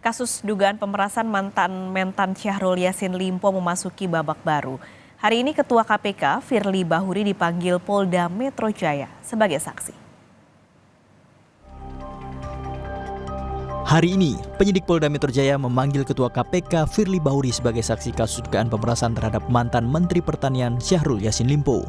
Kasus dugaan pemerasan mantan Mentan Syahrul Yassin Limpo memasuki babak baru. Hari ini Ketua KPK Firly Bahuri dipanggil Polda Metro Jaya sebagai saksi. Hari ini, penyidik Polda Metro Jaya memanggil Ketua KPK Firly Bahuri sebagai saksi kasus dugaan pemerasan terhadap mantan Menteri Pertanian Syahrul Yassin Limpo.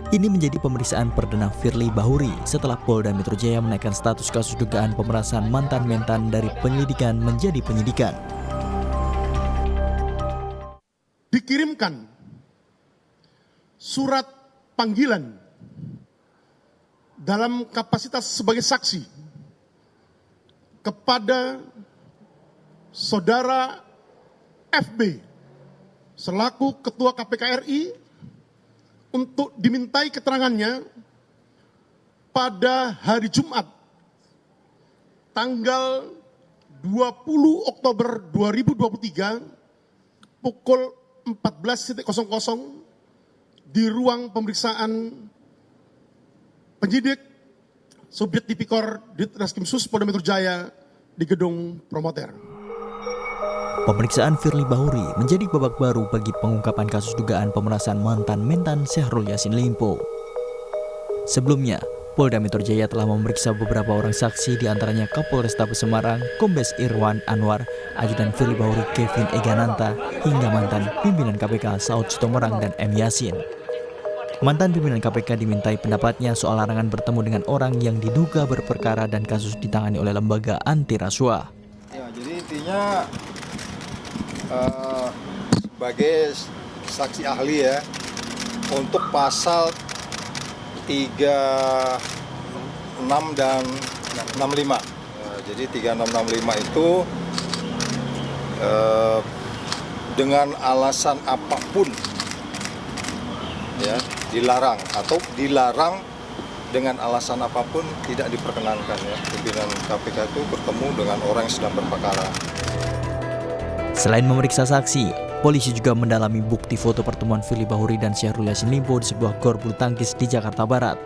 Ini menjadi pemeriksaan perdana Firly Bahuri setelah Polda Metro Jaya menaikkan status kasus dugaan pemerasan mantan Mentan dari penyelidikan menjadi penyidikan. Dikirimkan surat panggilan dalam kapasitas sebagai saksi kepada Saudara FB selaku Ketua KPK RI untuk dimintai keterangannya pada hari Jumat tanggal 20 Oktober 2023 pukul 14.00 di ruang pemeriksaan penyidik Subdit Tipikor Ditreskrimsus Polda Metro Jaya di Gedung Promoter. Pemeriksaan Firly Bahuri menjadi babak baru bagi pengungkapan kasus dugaan pemerasan mantan Mentan Syahrul Yassin Limpo. Sebelumnya, Polda Metro Jaya telah memeriksa beberapa orang saksi diantaranya Kapolrestabes Semarang, Kombes Irwan Anwar, Ajudan Firly Bahuri Kevin Egananta, hingga mantan pimpinan KPK Saud Sitomorang dan M. Yassin. Mantan pimpinan KPK dimintai pendapatnya soal larangan bertemu dengan orang yang diduga berperkara dan kasus ditangani oleh lembaga anti rasuah. Ya, jadi intinya sebagai saksi ahli ya untuk pasal 36 dan 65. Jadi 3665 itu dengan alasan apapun ya dilarang atau dilarang dengan alasan apapun tidak diperkenankan ya pimpinan KPK itu bertemu dengan orang yang sedang berperkara. Selain memeriksa saksi, polisi juga mendalami bukti foto pertemuan Firly Bahuri dan Syahrul Yassin Limpo di sebuah gor bulu tangkis di Jakarta Barat.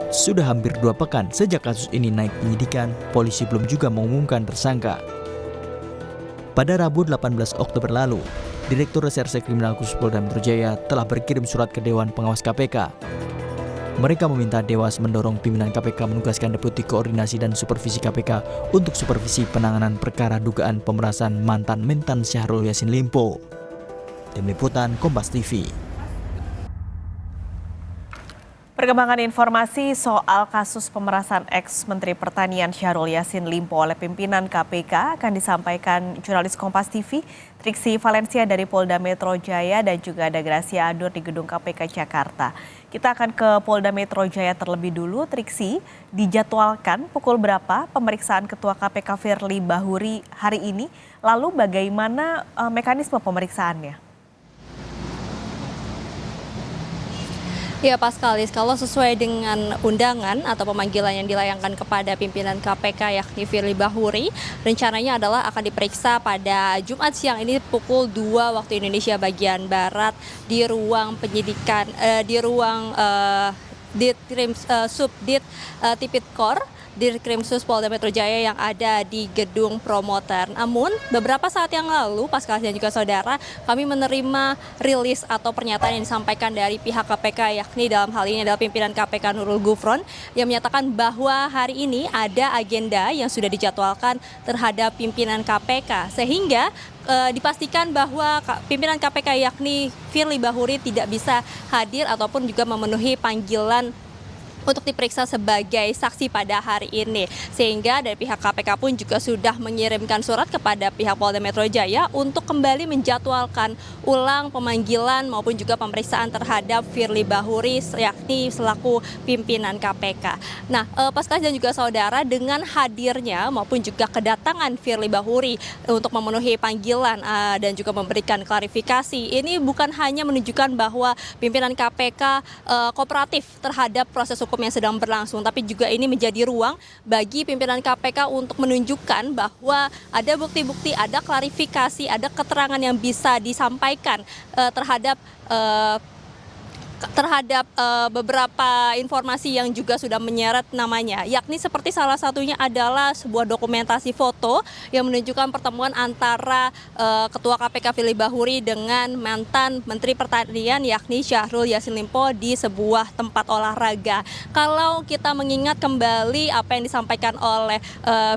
Sudah hampir 2 pekan sejak kasus ini naik penyidikan, polisi belum juga mengumumkan tersangka. Pada Rabu 18 Oktober lalu, Direktur Reserse Kriminal Khusus Polda Metro Jaya telah berkirim surat ke Dewan Pengawas KPK. Mereka meminta Dewas mendorong pimpinan KPK menugaskan Deputi Koordinasi dan Supervisi KPK untuk supervisi penanganan perkara dugaan pemerasan mantan Mentan Syahrul Yassin Limpo. Tim Liputan Kompas TV. Perkembangan informasi soal kasus pemerasan ex-Menteri Pertanian Syahrul Yassin Limpo oleh pimpinan KPK akan disampaikan jurnalis Kompas TV, Triksi Valencia dari Polda Metro Jaya dan juga ada Gracia Adur di Gedung KPK Jakarta. Kita akan ke Polda Metro Jaya terlebih dulu. Triksi, dijadwalkan pukul berapa pemeriksaan Ketua KPK Firly Bahuri hari ini? Lalu bagaimana mekanisme pemeriksaannya? Ya Paskalis, kalau sesuai dengan undangan atau pemanggilan yang dilayangkan kepada pimpinan KPK yakni Firly Bahuri, rencananya adalah akan diperiksa pada Jumat siang ini pukul 2 waktu Indonesia bagian Barat di ruang penyidikan, di ruang Subdit Tipikor Ditreskrimsus Polda Metro Jaya yang ada di Gedung Promoter. Namun beberapa saat yang lalu, Pascal dan juga saudara, kami menerima rilis atau pernyataan yang disampaikan dari pihak KPK, yakni dalam hal ini adalah pimpinan KPK Nurul Gufron, yang menyatakan bahwa hari ini ada agenda yang sudah dijadwalkan terhadap pimpinan KPK, sehingga dipastikan bahwa pimpinan KPK yakni Firly Bahuri tidak bisa hadir ataupun juga memenuhi panggilan untuk diperiksa sebagai saksi pada hari ini. Sehingga dari pihak KPK pun juga sudah mengirimkan surat kepada pihak Polda Metro Jaya untuk kembali menjadwalkan ulang pemanggilan maupun juga pemeriksaan terhadap Firly Bahuri yakni selaku pimpinan KPK. Nah, Pascal dan juga saudara, dengan hadirnya maupun juga kedatangan Firly Bahuri untuk memenuhi panggilan dan juga memberikan klarifikasi, ini bukan hanya menunjukkan bahwa pimpinan KPK kooperatif terhadap proses hukum yang sedang berlangsung, tapi juga ini menjadi ruang bagi pimpinan KPK untuk menunjukkan bahwa ada bukti-bukti, ada klarifikasi, ada keterangan yang bisa disampaikan terhadap terhadap beberapa informasi yang juga sudah menyeret namanya, yakni seperti salah satunya adalah sebuah dokumentasi foto yang menunjukkan pertemuan antara Ketua KPK Firly Bahuri dengan mantan Menteri Pertanian yakni Syahrul Yassin Limpo di sebuah tempat olahraga. Kalau kita mengingat kembali apa yang disampaikan oleh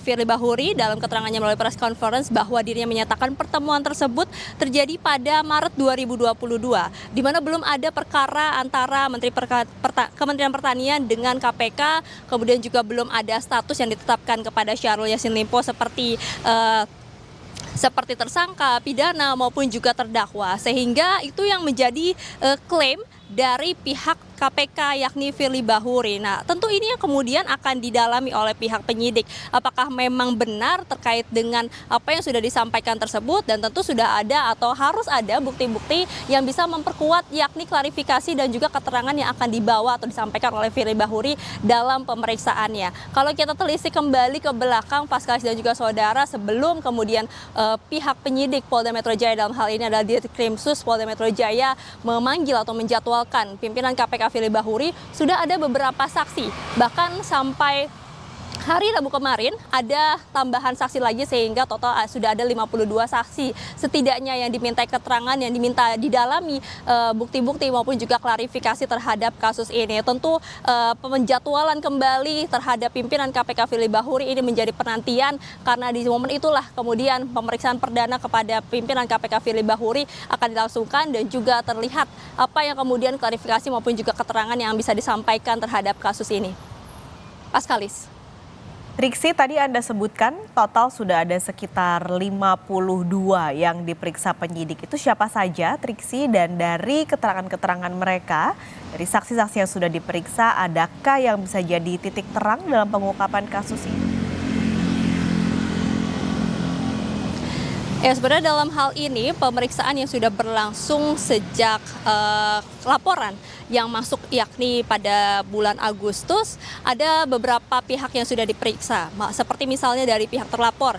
Firly Bahuri dalam keterangannya melalui press conference bahwa dirinya menyatakan pertemuan tersebut terjadi pada Maret 2022, di mana belum ada perkara antara Kementerian Pertanian dengan KPK, kemudian juga belum ada status yang ditetapkan kepada Syahrul Yassin Limpo seperti tersangka, pidana maupun juga terdakwa, sehingga itu yang menjadi klaim dari pihak KPK yakni Firly Bahuri. Nah, tentu ini yang kemudian akan didalami oleh pihak penyidik. Apakah memang benar terkait dengan apa yang sudah disampaikan tersebut, dan tentu sudah ada atau harus ada bukti-bukti yang bisa memperkuat yakni klarifikasi dan juga keterangan yang akan dibawa atau disampaikan oleh Firly Bahuri dalam pemeriksaannya. Kalau kita telisik kembali ke belakang Pascalis dan juga saudara, sebelum kemudian pihak penyidik Polda Metro Jaya, dalam hal ini adalah Ditkrimsus Polda Metro Jaya, memanggil atau menjadwalkan pimpinan KPK Firly Bahuri, sudah ada beberapa saksi. Bahkan sampai hari Rabu kemarin ada tambahan saksi lagi, sehingga total sudah ada 52 saksi setidaknya yang diminta keterangan, yang diminta didalami bukti-bukti maupun juga klarifikasi terhadap kasus ini. Tentu penjadwalan kembali terhadap pimpinan KPK Firly Bahuri ini menjadi penantian, karena di momen itulah kemudian pemeriksaan perdana kepada pimpinan KPK Firly Bahuri akan dilangsungkan, dan juga terlihat apa yang kemudian klarifikasi maupun juga keterangan yang bisa disampaikan terhadap kasus ini. Pascalis. Triksi, tadi Anda sebutkan total sudah ada sekitar 52 yang diperiksa penyidik. Itu siapa saja, Triksi? Dan dari keterangan-keterangan mereka, dari saksi-saksi yang sudah diperiksa, adakah yang bisa jadi titik terang dalam pengungkapan kasus ini? Ya, sebenarnya dalam hal ini pemeriksaan yang sudah berlangsung sejak laporan yang masuk yakni pada bulan Agustus, ada beberapa pihak yang sudah diperiksa, seperti misalnya dari pihak terlapor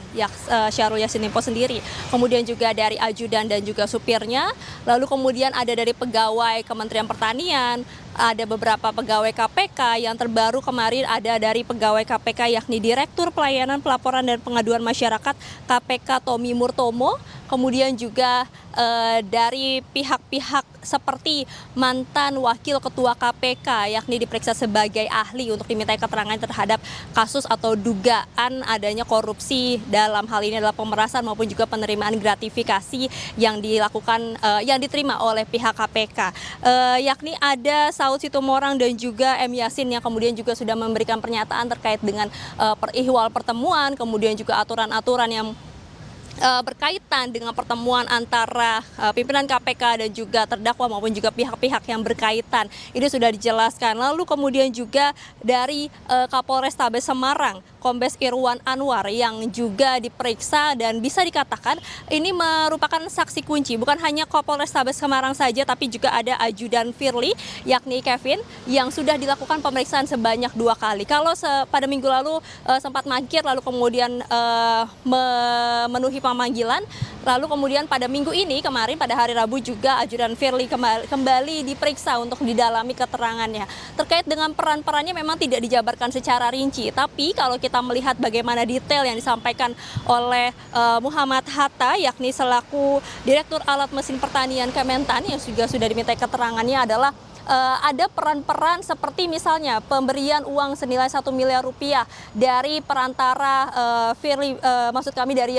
Syahrul Yassin Limpo sendiri, kemudian juga dari ajudan dan juga supirnya, lalu kemudian ada dari pegawai Kementerian Pertanian, ada beberapa pegawai KPK, yang terbaru kemarin ada dari pegawai KPK yakni Direktur Pelayanan Pelaporan dan Pengaduan Masyarakat KPK Tommy Murtomo, kemudian juga dari pihak-pihak seperti mantan Wakil Ketua KPK yakni diperiksa sebagai ahli untuk dimintai keterangan terhadap kasus atau dugaan adanya korupsi, dalam hal ini adalah pemerasan maupun juga penerimaan gratifikasi yang dilakukan yang diterima oleh pihak KPK, yakni ada Saud Situmorang dan juga M. Yasin yang kemudian juga sudah memberikan pernyataan terkait dengan ihwal pertemuan, kemudian juga aturan-aturan yang berkaitan dengan pertemuan antara pimpinan KPK dan juga terdakwa maupun juga pihak-pihak yang berkaitan. Ini sudah dijelaskan. Lalu kemudian juga dari Kapolrestabes Semarang, Kombes Irwan Anwar, yang juga diperiksa dan bisa dikatakan ini merupakan saksi kunci. Bukan hanya Kapolrestabes Semarang saja, tapi juga ada ajudan Firly yakni Kevin yang sudah dilakukan pemeriksaan sebanyak 2 kali. Kalau pada minggu lalu sempat mangkir, lalu kemudian memenuhi pemanggilan, lalu kemudian pada minggu ini kemarin pada hari Rabu juga ajudan Firly kembali diperiksa untuk didalami keterangannya. Terkait dengan peran-perannya memang tidak dijabarkan secara rinci, tapi kalau kita melihat bagaimana detail yang disampaikan oleh Muhammad Hatta yakni selaku Direktur Alat Mesin Pertanian Kementan yang juga sudah dimintai keterangannya adalah ada peran-peran seperti misalnya pemberian uang senilai 1 miliar rupiah dari perantara dari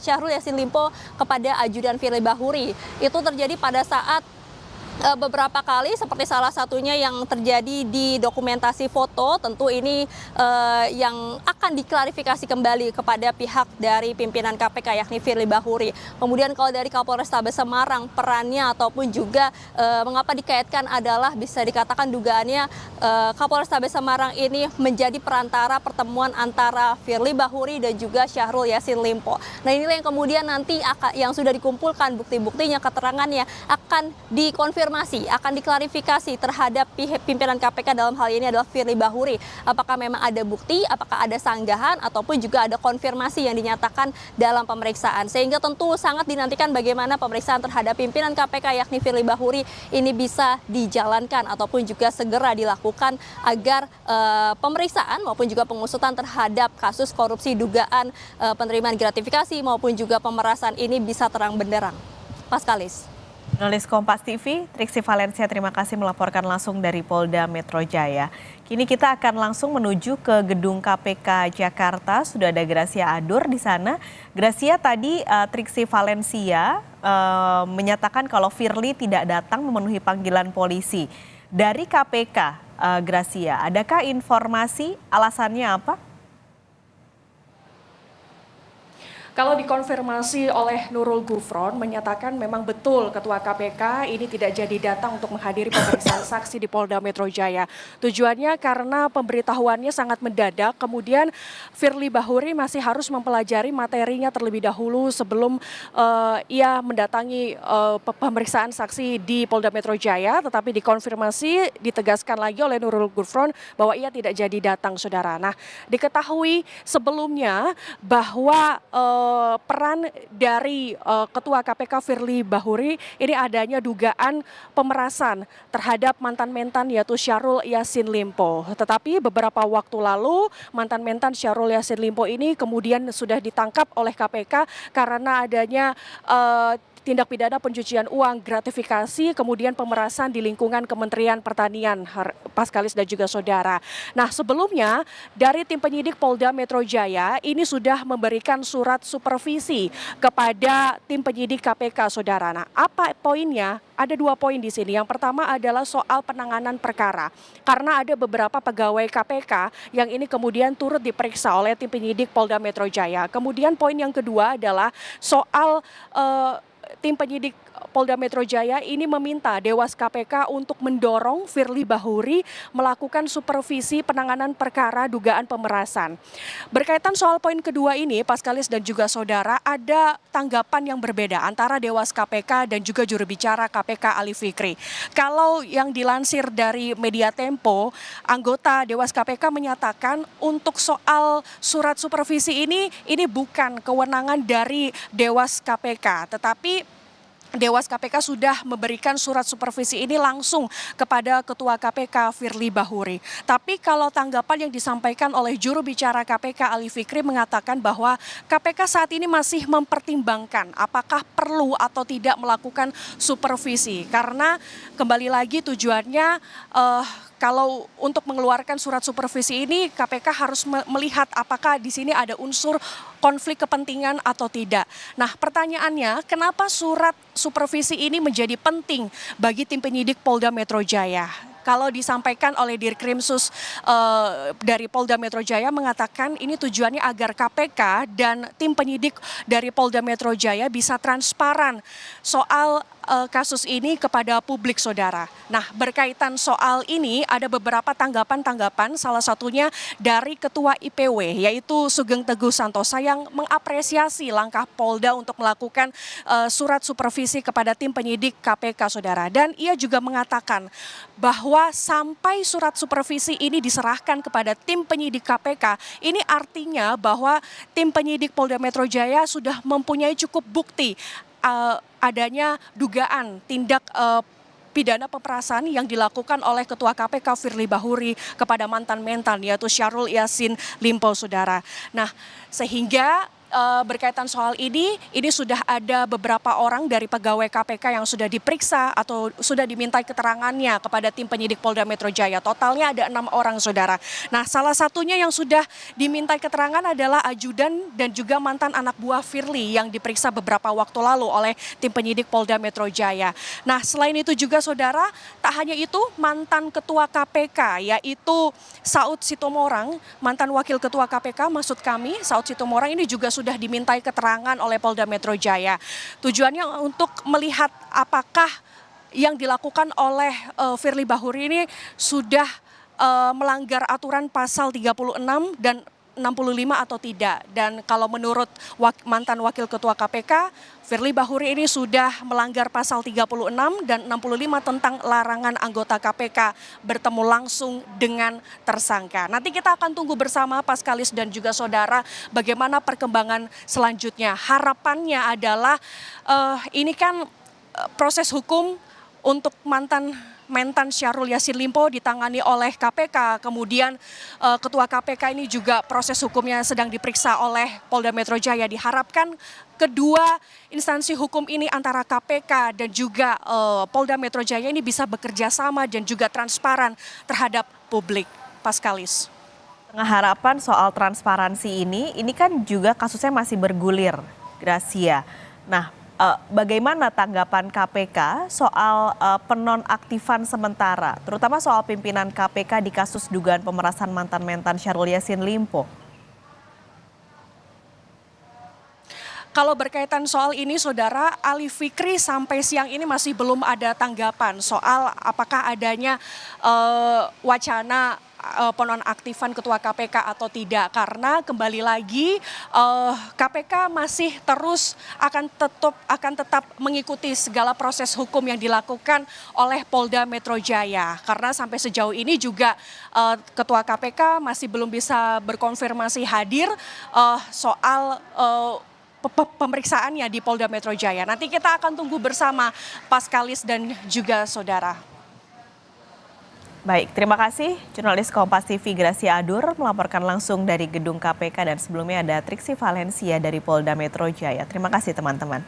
Syahrul Yassin Limpo kepada ajudan Firly Bahuri. Itu terjadi pada saat beberapa kali, seperti salah satunya yang terjadi di dokumentasi foto. Tentu ini yang akan diklarifikasi kembali kepada pihak dari pimpinan KPK yakni Firly Bahuri. Kemudian kalau dari Kapolrestabes Semarang, perannya ataupun juga mengapa dikaitkan adalah bisa dikatakan dugaannya Kapolrestabes Semarang ini menjadi perantara pertemuan antara Firly Bahuri dan juga Syahrul Yassin Limpo. Nah, inilah yang kemudian nanti yang sudah dikumpulkan bukti-buktinya, keterangannya akan dikonfirmasi dikonfirmasi, akan diklarifikasi terhadap pimpinan KPK dalam hal ini adalah Firly Bahuri. Apakah memang ada bukti, apakah ada sanggahan, ataupun juga ada konfirmasi yang dinyatakan dalam pemeriksaan. Sehingga tentu sangat dinantikan bagaimana pemeriksaan terhadap pimpinan KPK yakni Firly Bahuri ini bisa dijalankan ataupun juga segera dilakukan agar pemeriksaan maupun juga pengusutan terhadap kasus korupsi dugaan penerimaan gratifikasi maupun juga pemerasan ini bisa terang benderang. Paskalis. Jurnalis Kompas TV, Triksi Valencia, terima kasih melaporkan langsung dari Polda Metro Jaya. Kini kita akan langsung menuju ke gedung KPK Jakarta. Sudah ada Gracia Adur di sana. Gracia, tadi Triksi Valencia menyatakan kalau Firly tidak datang memenuhi panggilan polisi. Dari KPK, Gracia, adakah informasi alasannya apa? Kalau dikonfirmasi oleh Nurul Gufron menyatakan memang betul Ketua KPK ini tidak jadi datang untuk menghadiri pemeriksaan saksi di Polda Metro Jaya. Tujuannya karena pemberitahuannya sangat mendadak, kemudian Firly Bahuri masih harus mempelajari materinya terlebih dahulu sebelum ia mendatangi pemeriksaan saksi di Polda Metro Jaya, tetapi dikonfirmasi, ditegaskan lagi oleh Nurul Gufron bahwa ia tidak jadi datang, saudara. Nah, diketahui sebelumnya bahwa peran dari Ketua KPK Firly Bahuri ini adanya dugaan pemerasan terhadap mantan-mentan yaitu Syahrul Yassin Limpo. Tetapi beberapa waktu lalu mantan-mentan Syahrul Yassin Limpo ini kemudian sudah ditangkap oleh KPK karena adanya tindak pidana pencucian uang, gratifikasi, kemudian pemerasan di lingkungan Kementerian Pertanian, Paskalis dan juga saudara. Nah, sebelumnya dari tim penyidik Polda Metro Jaya ini sudah memberikan surat supervisi kepada tim penyidik KPK, saudara. Nah, apa poinnya? Ada 2 poin di sini. Yang pertama adalah soal penanganan perkara. Karena ada beberapa pegawai KPK yang ini kemudian turut diperiksa oleh tim penyidik Polda Metro Jaya. Kemudian poin yang kedua adalah soal tim penyidik Polda Metro Jaya ini meminta Dewas KPK untuk mendorong Firly Bahuri melakukan supervisi penanganan perkara dugaan pemerasan. Berkaitan soal poin kedua ini, Paskalis dan juga saudara, ada tanggapan yang berbeda antara Dewas KPK dan juga juru bicara KPK Ali Fikri. Kalau yang dilansir dari Media Tempo, anggota Dewas KPK menyatakan untuk soal surat supervisi ini bukan kewenangan dari Dewas KPK, tetapi Dewas KPK sudah memberikan surat supervisi ini langsung kepada Ketua KPK Firly Bahuri. Tapi kalau tanggapan yang disampaikan oleh juru bicara KPK Ali Fikri mengatakan bahwa KPK saat ini masih mempertimbangkan apakah perlu atau tidak melakukan supervisi. Karena kembali lagi tujuannya kalau untuk mengeluarkan surat supervisi ini KPK harus melihat apakah di sini ada unsur konflik kepentingan atau tidak. Nah, pertanyaannya kenapa surat supervisi ini menjadi penting bagi tim penyidik Polda Metro Jaya? Kalau disampaikan oleh Dirkrimsus dari Polda Metro Jaya mengatakan ini tujuannya agar KPK dan tim penyidik dari Polda Metro Jaya bisa transparan soal kasus ini kepada publik, saudara. Nah, berkaitan soal ini ada beberapa tanggapan-tanggapan, salah satunya dari Ketua IPW yaitu Sugeng Teguh Santosa yang mengapresiasi langkah Polda untuk melakukan surat supervisi kepada tim penyidik KPK, saudara. Dan ia juga mengatakan bahwa sampai surat supervisi ini diserahkan kepada tim penyidik KPK, ini artinya bahwa tim penyidik Polda Metro Jaya sudah mempunyai cukup bukti adanya dugaan tindak pidana pemerasan yang dilakukan oleh Ketua KPK Firly Bahuri kepada mantan-mentan yaitu Syahrul Yassin Limpo, saudara. Nah, sehingga berkaitan soal ini sudah ada beberapa orang dari pegawai KPK yang sudah diperiksa atau sudah dimintai keterangannya kepada tim penyidik Polda Metro Jaya. Totalnya ada 6 orang, saudara. Nah, salah satunya yang sudah dimintai keterangan adalah ajudan dan juga mantan anak buah Firly yang diperiksa beberapa waktu lalu oleh tim penyidik Polda Metro Jaya. Nah, selain itu juga, saudara, tak hanya itu, mantan ketua KPK yaitu Saud Sitomorang, mantan wakil ketua KPK, maksud kami Saud Sitomorang ini juga sudah dimintai keterangan oleh Polda Metro Jaya. Tujuannya untuk melihat apakah yang dilakukan oleh Firly Bahuri ini sudah melanggar aturan pasal 36 dan 65 atau tidak. Dan kalau menurut mantan Wakil Ketua KPK, Firly Bahuri ini sudah melanggar pasal 36 dan 65 tentang larangan anggota KPK bertemu langsung dengan tersangka. Nanti kita akan tunggu bersama Paskalis dan juga saudara bagaimana perkembangan selanjutnya. Harapannya adalah ini kan proses hukum untuk Mentan Syahrul Yassin Limpo ditangani oleh KPK, kemudian Ketua KPK ini juga proses hukumnya sedang diperiksa oleh Polda Metro Jaya. Diharapkan kedua instansi hukum ini antara KPK dan juga Polda Metro Jaya ini bisa bekerja sama dan juga transparan terhadap publik. Paskalis. Tengah harapan soal transparansi ini kan juga kasusnya masih bergulir, Gracia. Nah, bagaimana tanggapan KPK soal penonaktifan sementara, terutama soal pimpinan KPK di kasus dugaan pemerasan mantan Syahrul Yassin Limpo? Kalau berkaitan soal ini, Saudara, Ali Fikri sampai siang ini masih belum ada tanggapan soal apakah adanya wacana penonaktifan Ketua KPK atau tidak. Karena kembali lagi KPK masih terus akan tetap mengikuti segala proses hukum yang dilakukan oleh Polda Metro Jaya. Karena sampai sejauh ini juga Ketua KPK masih belum bisa berkonfirmasi hadir soal pemeriksaannya di Polda Metro Jaya. Nanti kita akan tunggu bersama Paskalis dan juga saudara. Baik, terima kasih jurnalis Kompas TV Gracia Adur melaporkan langsung dari gedung KPK, dan sebelumnya ada Triksi Valencia dari Polda Metro Jaya. Terima kasih teman-teman.